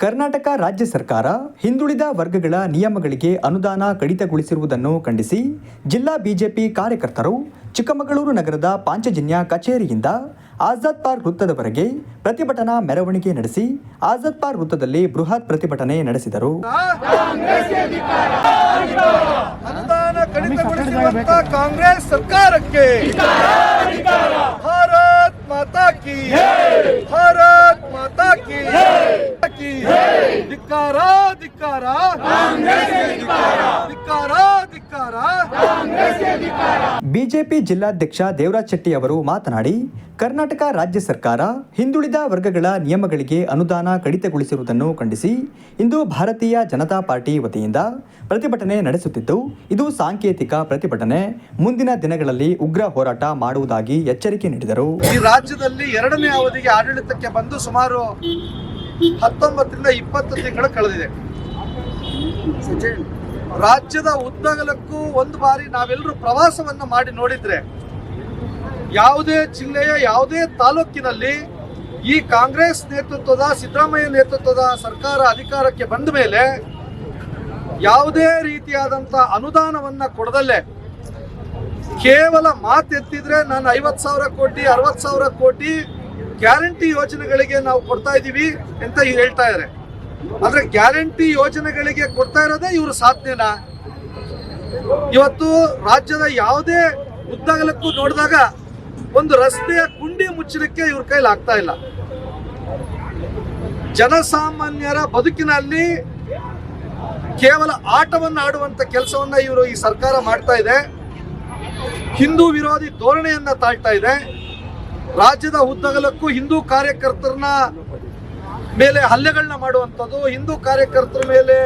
ಕರ್ನಾಟಕ ರಾಜ್ಯ ಸರ್ಕಾರ ಹಿಂದುಳಿದ ವರ್ಗಗಳ ನಿಯಮಗಳಿಗೆ ಅನುದಾನ ಕಡಿತಗೊಳಿಸಿರುವುದನ್ನು ಖಂಡಿಸಿ ಜಿಲ್ಲಾ ಬಿಜೆಪಿ ಕಾರ್ಯಕರ್ತರು ಚಿಕ್ಕಮಗಳೂರು ನಗರದ ಪಾಂಚಜನ್ಯ ಕಚೇರಿಯಿಂದ ಆಜಾದ್ ಪಾರ್ಕ್ ವೃತ್ತದವರೆಗೆ ಪ್ರತಿಭಟನಾ ಮೆರವಣಿಗೆ ನಡೆಸಿ ಆಜಾದ್ ಪಾರ್ಕ್ ವೃತ್ತದಲ್ಲಿ ಬೃಹತ್ ಪ್ರತಿಭಟನೆ ನಡೆಸಿದರು. ಅನುದಾನ ಕಡಿತಗೊಳಿಸಿರುವಂತ ಕಾಂಗ್ರೆಸ್ ಸರ್ಕಾರಕ್ಕೆ ಭಾರತ್ ಮಾತಾ ಕಿ ಭಾರತ್ ಮಾತಾ ಕಿ ಧಿಕ್ಕಾರ ಧಿಕ್ಕಾರ ಧಿಕ್ಕಾರ ಧಿಕ್ಕಾರ. ಬಿಜೆಪಿ ಜಿಲ್ಲಾಧ್ಯಕ್ಷ ದೇವರಾಜ್ ಶೆಟ್ಟಿ ಅವರು ಮಾತನಾಡಿ, ಕರ್ನಾಟಕ ರಾಜ್ಯ ಸರ್ಕಾರ ಹಿಂದುಳಿದ ವರ್ಗಗಳ ನಿಯಮಗಳಿಗೆ ಅನುದಾನ ಕಡಿತಗೊಳಿಸಿರುವುದನ್ನು ಖಂಡಿಸಿ ಇಂದು ಭಾರತೀಯ ಜನತಾ ಪಾರ್ಟಿ ವತಿಯಿಂದ ಪ್ರತಿಭಟನೆ ನಡೆಸುತ್ತಿದ್ದು, ಇದು ಸಾಂಕೇತಿಕ ಪ್ರತಿಭಟನೆ. ಮುಂದಿನ ದಿನಗಳಲ್ಲಿ ಉಗ್ರ ಹೋರಾಟ ಮಾಡುವುದಾಗಿ ಎಚ್ಚರಿಕೆ ನೀಡಿದರು. ಈ ರಾಜ್ಯದಲ್ಲಿ ಎರಡನೇ ಅವಧಿಗೆ ಆಡಳಿತಕ್ಕೆ ಬಂದು ಸುಮಾರು 19ರಿಂದ 20 ತಿಂಗಳು ಕಳೆದಿದೆ. ರಾಜ್ಯದ ಉದ್ದಗಲಕ್ಕೂ ಒಂದು ಬಾರಿ ನಾವೆಲ್ಲರೂ ಪ್ರವಾಸವನ್ನು ಮಾಡಿ ನೋಡಿದ್ರೆ ಯಾವುದೇ ಜಿಲ್ಲೆಯ ಯಾವುದೇ ತಾಲೂಕಿನಲ್ಲಿ ಈ ಕಾಂಗ್ರೆಸ್ ನೇತೃತ್ವದ ಸಿದ್ದರಾಮಯ್ಯ ನೇತೃತ್ವದ ಸರ್ಕಾರ ಅಧಿಕಾರಕ್ಕೆ ಬಂದ ಮೇಲೆ ಯಾವುದೇ ರೀತಿಯಾದಂಥ ಅನುದಾನವನ್ನ ಕೊಡದಲ್ಲೇ ಕೇವಲ ಮಾತೆತ್ತಿದ್ರೆ ನಾನು 50,000 ಕೋಟಿ 60,000 ಕೋಟಿ ಗ್ಯಾರಂಟಿ ಯೋಜನೆಗಳಿಗೆ ನಾವು ಕೊಡ್ತಾ ಇದ್ದೀವಿ ಅಂತ ಹೇಳ್ತಾ ಇದ್ದಾರೆ. ಆದ್ರೆ ಗ್ಯಾರಂಟಿ ಯೋಜನೆಗಳಿಗೆ ಕೊಡ್ತಾ ಇರೋದೇ ಇವರು ಸಾಧನೆನಾ? ಇವತ್ತು ರಾಜ್ಯದ ಯಾವುದೇ ಉದ್ದಗಲಕ್ಕೂ ನೋಡಿದಾಗ ಒಂದು ರಸ್ತೆಯ ಗುಂಡಿ ಮುಚ್ಚಲಿಕ್ಕೆ ಇವ್ರ ಕೈಲಿ ಆಗ್ತಾ ಇಲ್ಲ. ಜನಸಾಮಾನ್ಯರ ಬದುಕಿನಲ್ಲಿ ಕೇವಲ ಆಟವನ್ನು ಆಡುವಂತ ಕೆಲಸವನ್ನ ಈ ಸರ್ಕಾರ ಮಾಡ್ತಾ ಇದೆ. ಹಿಂದೂ ವಿರೋಧಿ ಧೋರಣೆಯನ್ನ ತಾಳ್ತಾ ಇದೆ. ರಾಜ್ಯದ ಉದ್ದಗಲಕ್ಕೂ ಹಿಂದೂ ಕಾರ್ಯಕರ್ತರನ್ನ ಮೇಲೆ ಹಲ್ಲೆಗಳನ್ನ ಮಾಡುವಂಥದ್ದು, ಹಿಂದೂ ಕಾರ್ಯಕರ್ತರ ಮೇಲೆ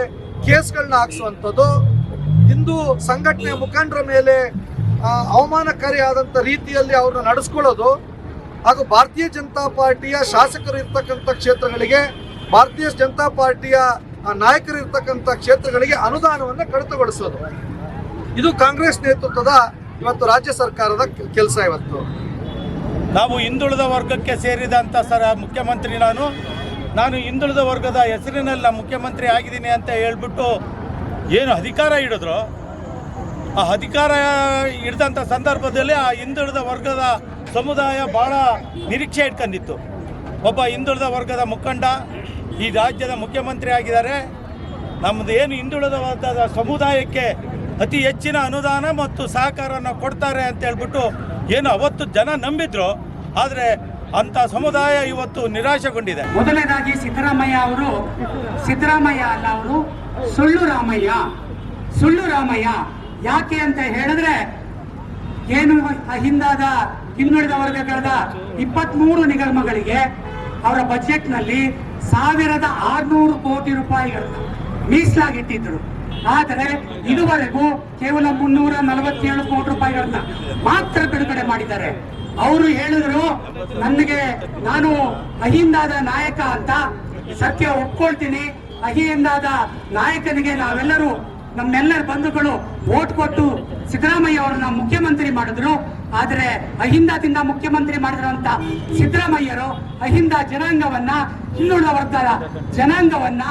ಕೇಸ್ಗಳನ್ನ ಹಾಕ್ಸುವಂಥದ್ದು, ಹಿಂದೂ ಸಂಘಟನೆ ಮುಖಂಡರ ಮೇಲೆ ಅವಮಾನಕಾರಿಯಾದಂಥ ರೀತಿಯಲ್ಲಿ ಅವ್ರನ್ನ ನಡೆಸ್ಕೊಳ್ಳೋದು, ಹಾಗೂ ಭಾರತೀಯ ಜನತಾ ಪಾರ್ಟಿಯ ಶಾಸಕರು ಇರ್ತಕ್ಕಂಥ ಕ್ಷೇತ್ರಗಳಿಗೆ, ಭಾರತೀಯ ಜನತಾ ಪಾರ್ಟಿಯ ನಾಯಕರು ಇರ್ತಕ್ಕಂಥ ಕ್ಷೇತ್ರಗಳಿಗೆ ಅನುದಾನವನ್ನು ಕಡಿತಗೊಳಿಸೋದು, ಇದು ಕಾಂಗ್ರೆಸ್ ನೇತೃತ್ವದ ಇವತ್ತು ರಾಜ್ಯ ಸರ್ಕಾರದ ಕೆಲಸ. ಇವತ್ತು ನಾವು ಹಿಂದುಳಿದ ವರ್ಗಕ್ಕೆ ಸೇರಿದಂಥ ಮುಖ್ಯಮಂತ್ರಿ ನಾನು ಹಿಂದುಳಿದ ವರ್ಗದ ಹೆಸರಿನಲ್ಲಿ ಮುಖ್ಯಮಂತ್ರಿ ಆಗಿದ್ದೀನಿ ಅಂತ ಹೇಳ್ಬಿಟ್ಟು ಏನು ಅಧಿಕಾರ ಹಿಡಿದ್ರು, ಆ ಅಧಿಕಾರ ಹಿಡಿದಂಥ ಸಂದರ್ಭದಲ್ಲಿ ಆ ಹಿಂದುಳಿದ ವರ್ಗದ ಸಮುದಾಯ ಭಾಳ ನಿರೀಕ್ಷೆ ಇಟ್ಕೊಂಡಿತ್ತು. ಒಬ್ಬ ಹಿಂದುಳಿದ ವರ್ಗದ ಮುಖಂಡ ಈ ರಾಜ್ಯದ ಮುಖ್ಯಮಂತ್ರಿ ಆಗಿದ್ದಾರೆ, ನಮ್ಮದು ಏನು ಹಿಂದುಳಿದ ವರ್ಗದ ಸಮುದಾಯಕ್ಕೆ ಅತಿ ಹೆಚ್ಚಿನ ಅನುದಾನ ಮತ್ತು ಸಹಕಾರನ ಕೊಡ್ತಾರೆ ಅಂತ ಹೇಳ್ಬಿಟ್ಟು ಏನು ಅವತ್ತು ಜನ ನಂಬಿದ್ರು. ಆದರೆ ಅಂಥ ಸಮುದಾಯ ಇವತ್ತು ನಿರಾಶೆಗೊಂಡಿದೆ. ಮೊದಲನೇದಾಗಿ ಸಿದ್ದರಾಮಯ್ಯ ಅಲ್ಲ, ಅವರು ಸುಳ್ಳು ರಾಮಯ್ಯ. ಯಾಕೆ ಅಂತ ಹೇಳಿದ್ರೆ ಏನು ಹಿಂದಾದ ಹಿಂದುಳಿದ ವರ್ಗಗಳ 23 ನಿಗಮಗಳಿಗೆ ಅವರ ಬಜೆಟ್ನಲ್ಲಿ 1,600 ಕೋಟಿ ರೂಪಾಯಿಗಳನ್ನು ಮೀಸಲಾಗಿಟ್ಟಿದ್ರು. ಆದರೆ ಇದುವರೆಗೂ ಕೇವಲ 347 ಕೋಟಿ ರೂಪಾಯಿಗಳನ್ನ ಮಾತ್ರ ಬಿಡುಗಡೆ ಮಾಡಿದ್ದಾರೆ. ಅವರು ಹೇಳಿದ್ರು, ನಾನು ಅಹಿಂದಾದ ನಾಯಕ ಅಂತ. ಸತ್ಯ ಒಪ್ಕೊಳ್ತೀನಿ, ಅಹಿಂದಾದ ನಾಯಕನಿಗೆ ನಮ್ಮೆಲ್ಲರ ಬಂಧುಗಳು ವೋಟ್ ಕೊಟ್ಟು ಸಿದ್ದರಾಮಯ್ಯ ಅವರನ್ನ ಮುಖ್ಯಮಂತ್ರಿ ಮಾಡಿದ್ರು. ಆದರೆ ಅಹಿಂದದಿಂದ ಮುಖ್ಯಮಂತ್ರಿ ಮಾಡಿದ್ರಂತ ಸಿದ್ದರಾಮಯ್ಯರು ಅಹಿಂದ ಜನಾಂಗವನ್ನ, ಹಿಂದುಳಿದ ವರ್ಗದ ಜನಾಂಗವನ್ನ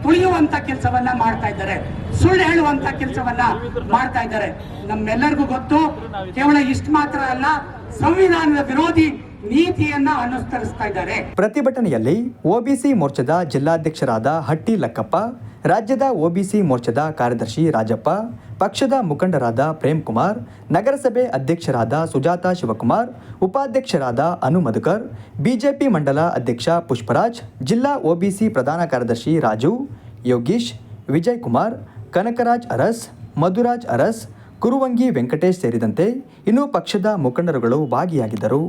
ತುಳಿಯುವಂತ ಕೆಲಸವನ್ನ ಮಾಡ್ತಾ ಇದ್ದಾರೆ, ಸುಳ್ಳು ಹೇಳುವಂತ ಕೆಲಸವನ್ನ ಮಾಡ್ತಾ ಇದ್ದಾರೆ. ನಮ್ಮೆಲ್ಲರಿಗೂ ಗೊತ್ತು, ಕೇವಲ ಇಷ್ಟು ಮಾತ್ರ ಅಲ್ಲ, ಸಂವಿಧಾನದ ವಿರೋಧಿ ನೀತಿಯನ್ನ ಅನುಸರಿಸ್ತಾ ಇದ್ದಾರೆ. ಪ್ರತಿಭಟನೆಯಲ್ಲಿ ಒಬಿಸಿ ಮೋರ್ಚಾದ ಜಿಲ್ಲಾಧ್ಯಕ್ಷರಾದ ಹಟ್ಟಿ ಲಕ್ಕಪ್ಪ, ರಾಜ್ಯದ ಒಬಿಸಿ ಮೋರ್ಚಾದ ಕಾರ್ಯದರ್ಶಿ ರಾಜಪ್ಪ, ಪಕ್ಷದ ಮುಖಂಡರಾದ ಪ್ರೇಮ್ ಕುಮಾರ್, ನಗರಸಭೆ ಅಧ್ಯಕ್ಷರಾದ ಸುಜಾತಾ ಶಿವಕುಮಾರ್, ಉಪಾಧ್ಯಕ್ಷರಾದ ಅನು ಮಧುಕರ್, ಬಿಜೆಪಿ ಮಂಡಲ ಅಧ್ಯಕ್ಷ ಪುಷ್ಪರಾಜ್, ಜಿಲ್ಲಾ ಒಬಿಸಿ ಪ್ರಧಾನ ಕಾರ್ಯದರ್ಶಿ ರಾಜು, ಯೋಗೀಶ್, ವಿಜಯ್ ಕುಮಾರ್, ಕನಕರಾಜ್ ಅರಸ್, ಮಧುರಾಜ್ ಅರಸ್, ಕುರುವಂಗಿ ವೆಂಕಟೇಶ್ ಸೇರಿದಂತೆ ಇನ್ನೂ ಪಕ್ಷದ ಮುಖಂಡರುಗಳು ಭಾಗಿಯಾಗಿದ್ದರು.